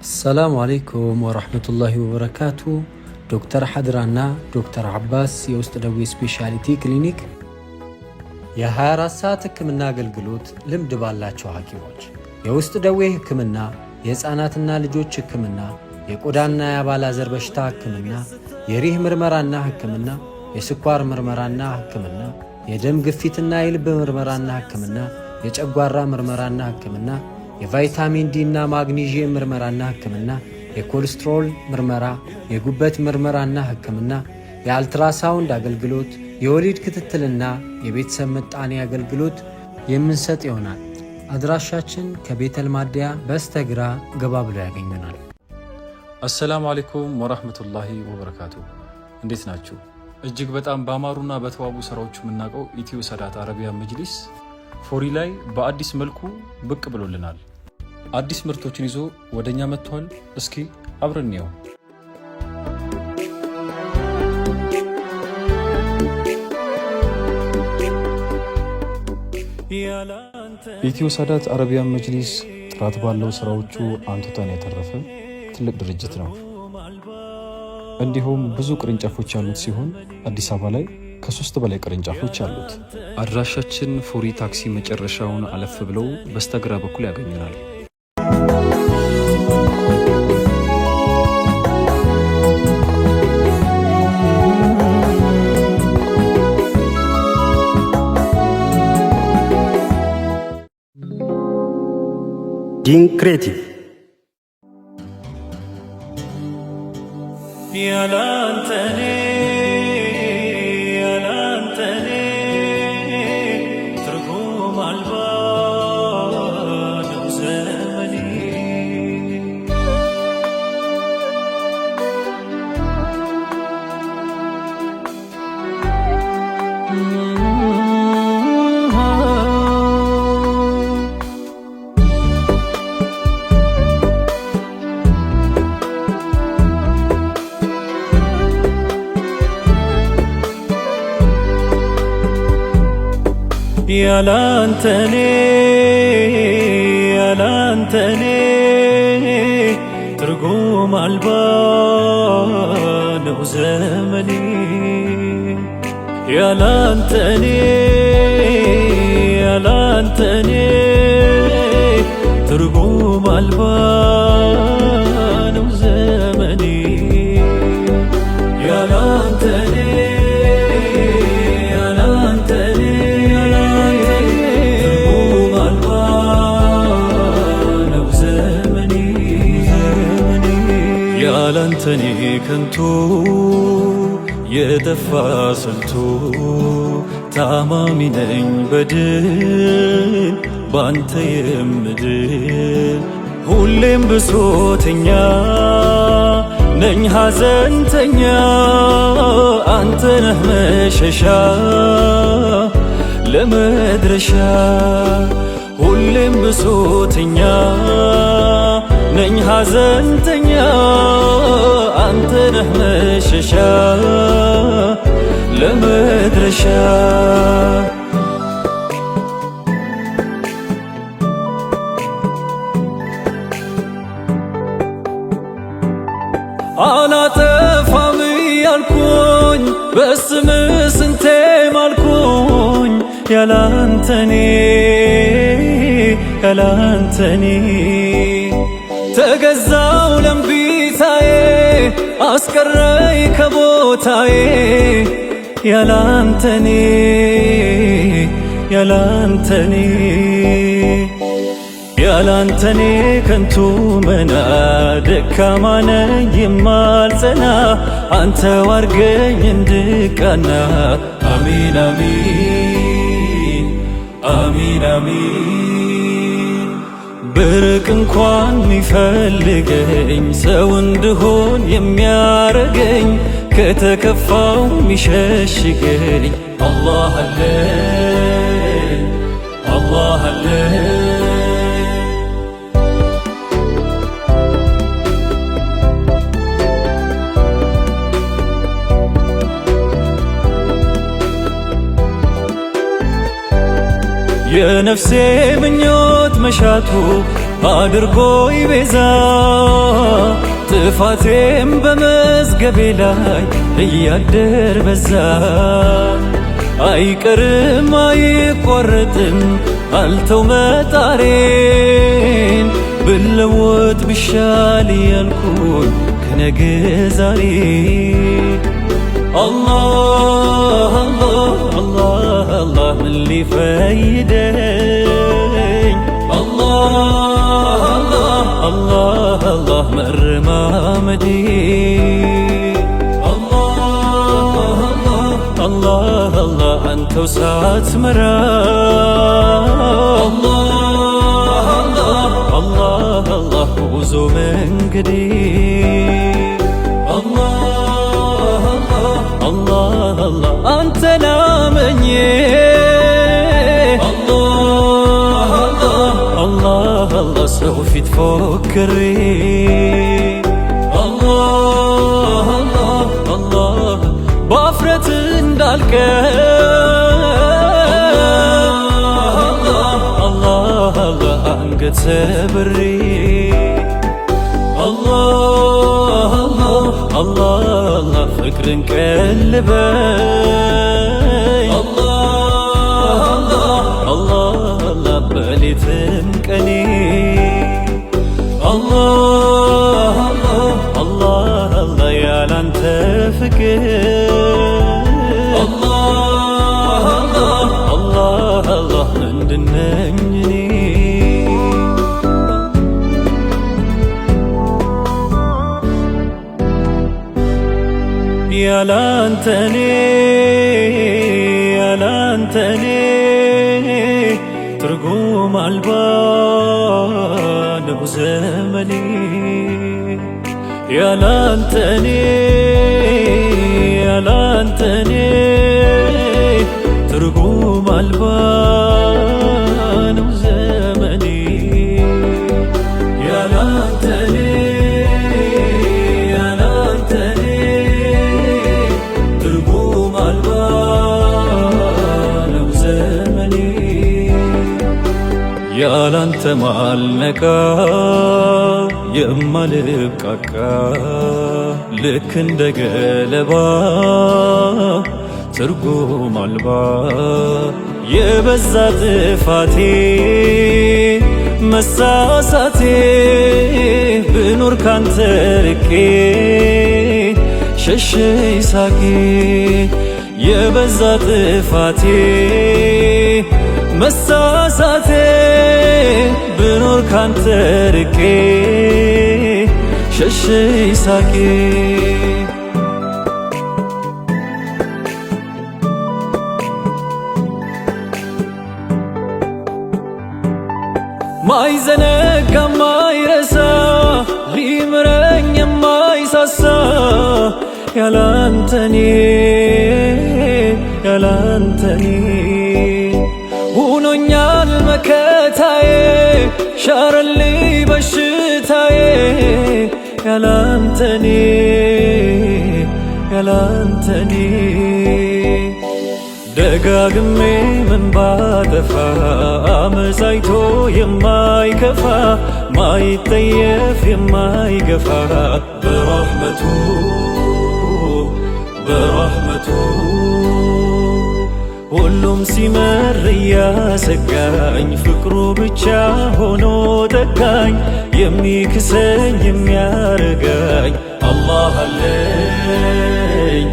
السلام عليكم ورحمة الله وبركاته. دكتور حدرانا دكتور عباس የውስጥ ደዌ ስፔሻሊቲ ክሊኒክ የ24 ሰዓት ህክምና አገልግሎት ልምድ ባላቸው ሐኪሞች የውስጥ ደዌ ህክምና፣ የህፃናትና ልጆች ህክምና፣ የቆዳና የአባላዘር በሽታ ህክምና፣ የሪህ ምርመራና ህክምና፣ የስኳር ምርመራና ህክምና፣ የደም ግፊትና የልብ ምርመራና ህክምና፣ የጨጓራ ምርመራና ህክምና፣ የቫይታሚን ዲ እና ማግኒዚየም ምርመራና ህክምና፣ የኮሌስትሮል ምርመራ፣ የጉበት ምርመራና ህክምና፣ የአልትራሳውንድ አገልግሎት፣ የወሊድ ክትትልና የቤተሰብ ምጣኔ አገልግሎት የምንሰጥ ይሆናል። አድራሻችን ከቤተል ማደያ በስተግራ ገባ ብሎ ያገኙናል። አሰላሙ አለይኩም ወራህመቱላሂ ወበረካቱ። እንዴት ናችሁ? እጅግ በጣም ባማሩና በተዋቡ ስራዎቹ የምናውቀው ኢትዮ ሰዳት አረቢያን መጅሊስ ፎሪ ላይ በአዲስ መልኩ ብቅ ብሎልናል። አዲስ ምርቶችን ይዞ ወደኛ መጥቷል። እስኪ አብረን እንየው። ኢትዮ ሰዳት አረቢያን መጅሊስ ጥራት ባለው ስራዎቹ አንቱታን ያተረፈ ትልቅ ድርጅት ነው። እንዲሁም ብዙ ቅርንጫፎች ያሉት ሲሆን አዲስ አበባ ላይ ከ3 በላይ ቅርንጫፎች አሉት። አድራሻችን ፎሪ ታክሲ መጨረሻውን አለፍ ብለው በስተግራ በኩል ያገኙናል። ዲን ክሬቲቭ ያላንተኔ ትርጉም አልባ ነው ዘመኔ። ያላንተኔ ትርጉም አልባ ነው ዘመኔ። ያላንተኔ ትርጉም አልባ ነው ዘመኔ። ያላንተኔ ያላንተኔ ከንቱ የጠፋ ስልቱ ታማሚ ነኝ በድል ባንተ የምድል። ሁሌም ብሶተኛ ነኝ ሐዘንተኛ አንተ ነህ መሸሻ ለመድረሻ። ሁሌም ብሶተኛ ነኝ ሐዘንተኛ አንተ ነህ መሸሻ ለመድረሻ። አላጠፋም ያልኩኝ በስምህ ስንቴ ማልኩኝ። ያላንተኔ ተገዛው ለምቢታዬ አስቀረይ ከቦታዬ። ያላንተኔ ከንቱ መና ደካማ ነኝ የማልጸና አንተው አርገኝ እንድቃና። አሚን አሚን አሚን አሚን። ብርቅ እንኳን ሚፈልገኝ ሰው እንድሆን የሚያረገኝ ከተከፋው ሚሸሽገኝ አላህ አለ አላህ አለ። የነፍሴ ምኞት መሻቱ አድርጎ ይቤዛ ጥፋቴም በመዝገቤ ላይ እያደር በዛ አይቀርም አይቆረጥም አልተው መጣሬን ብለወጥ ብሻል ያልኩኝ ከነገ ዛሬ አላህ አላህ አላህ አላህ ምን ሊፈይደኝ አላህ አላህ አላህ አላህ መረማመዴ አላህ አላህ አንተው ሳትመራ አላህ አላህ አላህ ጉዞ መንገዴ አላህ አላህ አንተን አምኜ አላህ አላህ ሰው ፊት ፎክሬ አላህ በአፍረት እንዳልቀር አላህ አላህ አንገት ሰብሬ አላህ አላህ ፍቅርን ቀልበኝ አላህ በሌትም ቀኔ አላህ ያላንተ ፍቅር አላህ ምንድነኝ እኔ ያላንተኔ ትርጉም አልባ ነው ዘመኔ ያላንተኔ ትርጉም አልባ ነው ዘመኔ ያላንተኔ ትርጉም አልባ ነው ዘመኔ ያላንተ ማልነቃ የማልብቃቃ ልክ እንደ ገለባ ትርጉም አልባ የበዛ ጥፋቴ መሳሳቴ ብኖር ካንተ ርቄ ሸሸኝ ሳቄ የበዛ ጥፋቴ መሳሳቴ ብኖር ካንተ ርቄ ሸሸኝ ሳቄ ማይዘነጋ ማይረሳ ሊምረኝ የማይሳሳ ያላንተኔ ሁኖኛል መከታዬ ሻረልኝ በሽታዬ ያላንተኔ ደጋግሜ ምን ባጠፋ አመሳይቶ የማይከፋ ማይጠየፍ የማይገፋ በረሕመቱ ሁሉም ሲመር እያሰጋኝ ፍቅሩ ብቻ ሆኖ ጠጋኝ የሚክሰኝ የሚያረጋኝ አላህ አለኝ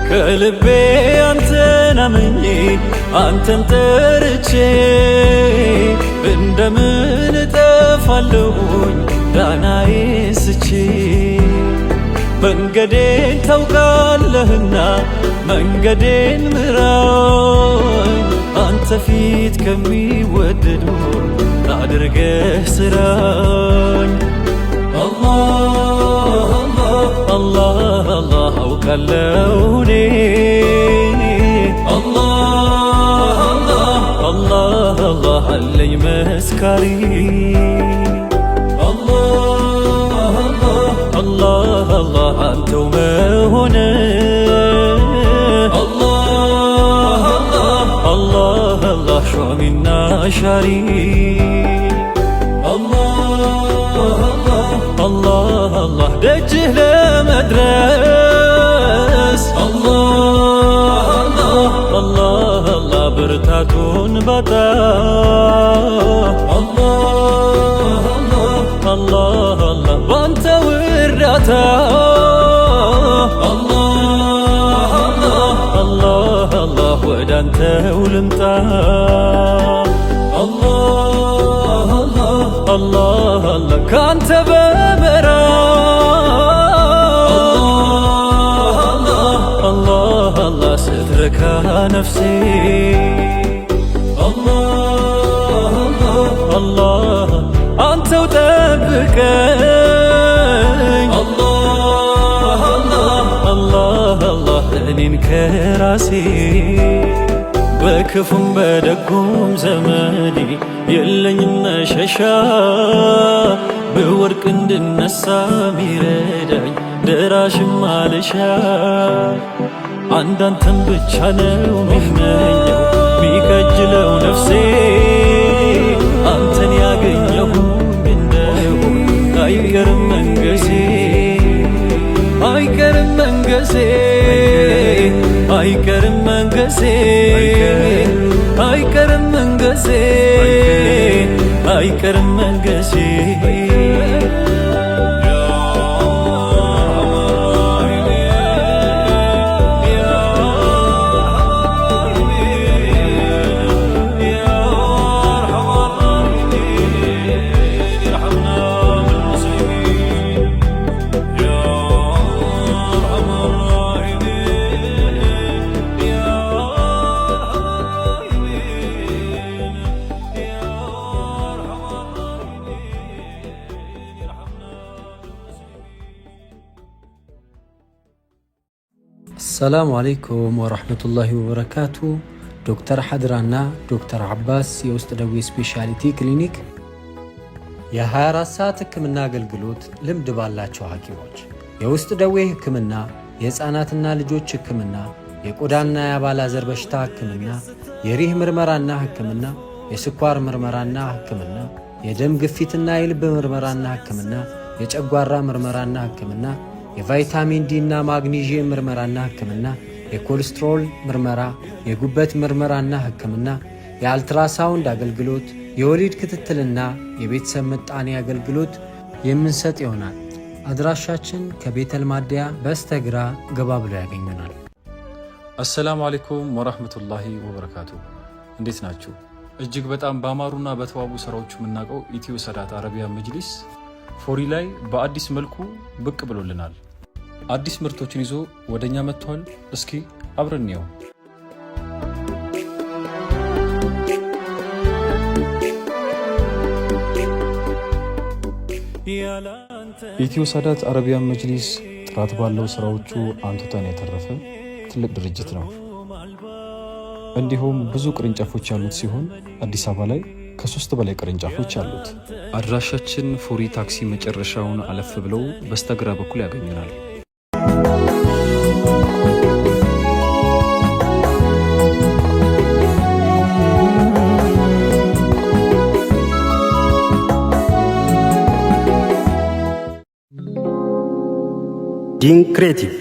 ከልቤ አንተን አምኜ አንተን ጠርቼ እንደምን እጠፋለሁኝ ዳናዬ ስቼ መንገዴን ታውቃለህና መንገዴን ምራኝ አንተ ፊት ከሚወደዱ አድርገህ ስራኝ አላህ አውቃለሁ እኔ አላህ አለኝ መስካሪ አላህ አሻሪ አላህ አላህ ደጅህ ለመድረስ አላህ አላህ ብርታቱን ባጣ አላህ ባንተ እርዳታ አላህ ወዳንተው ልምጣ አላህ ካንተ በመራብ አላህ ስትረካ ነፍሴ አላህ አንተው ጠብቀኝ አላህ እኔን ከራሴ በክፉም በደጉም ዘመዴ የለኝም መሸሻ ብወድቅ እንድነሳ ሚረዳኝ ደራሽም አልሻ አንዳንተም ብቻ ነው ሚመኘው ሚከጅለው ነፍሴ አንተን ያገኘሁ እንደሆን አይቀርም መንገሴ አይቀርም መንገሴ አይቀርም መንገሴ አይቀርም መንገሴ አይቀርም መንገሴ አሰላሙ አለይኩም ወራህመቱላሂ ወበረካቱ። ዶክተር ሐድራና ዶክተር አባስ የውስጥ ደዌ ስፔሻሊቲ ክሊኒክ የ24 ሰዓት ህክምና አገልግሎት ልምድ ባላቸው ሐኪሞች የውስጥ ደዌ ህክምና፣ የህፃናትና ልጆች ህክምና፣ የቆዳና የአባላዘር በሽታ ህክምና፣ የሪህ ምርመራና ህክምና፣ የስኳር ምርመራና ህክምና፣ የደም ግፊትና የልብ ምርመራና ህክምና፣ የጨጓራ ምርመራና ህክምና፣ የቫይታሚን ዲ እና ማግኒዥየም ምርመራና ህክምና፣ የኮሌስትሮል ምርመራ፣ የጉበት ምርመራና ህክምና፣ የአልትራሳውንድ አገልግሎት፣ የወሊድ ክትትልና የቤተሰብ ምጣኔ አገልግሎት የምንሰጥ ይሆናል። አድራሻችን ከቤተል ማደያ በስተግራ ገባ ብሎ ያገኙናል። አሰላሙ አለይኩም ወራህመቱላሂ ወበረካቱ። እንዴት ናችሁ? እጅግ በጣም ባማሩና በተዋቡ ስራዎቹ የምናውቀው ኢትዮ ሰዳት አረቢያ መጅሊስ ፎሪ ላይ በአዲስ መልኩ ብቅ ብሎልናል። አዲስ ምርቶችን ይዞ ወደኛ መጥቷል። እስኪ አብረን እንየው። ኢትዮ ሰዳት አረቢያ መጅሊስ ጥራት ባለው ስራዎቹ አንቱታን ያተረፈ ትልቅ ድርጅት ነው። እንዲሁም ብዙ ቅርንጫፎች ያሉት ሲሆን አዲስ አበባ ላይ ከ3 በላይ ቅርንጫፎች አሉት። አድራሻችን ፎሪ ታክሲ መጨረሻውን አለፍ ብለው በስተግራ በኩል ያገኙናል። ዲን ክሬቲቭ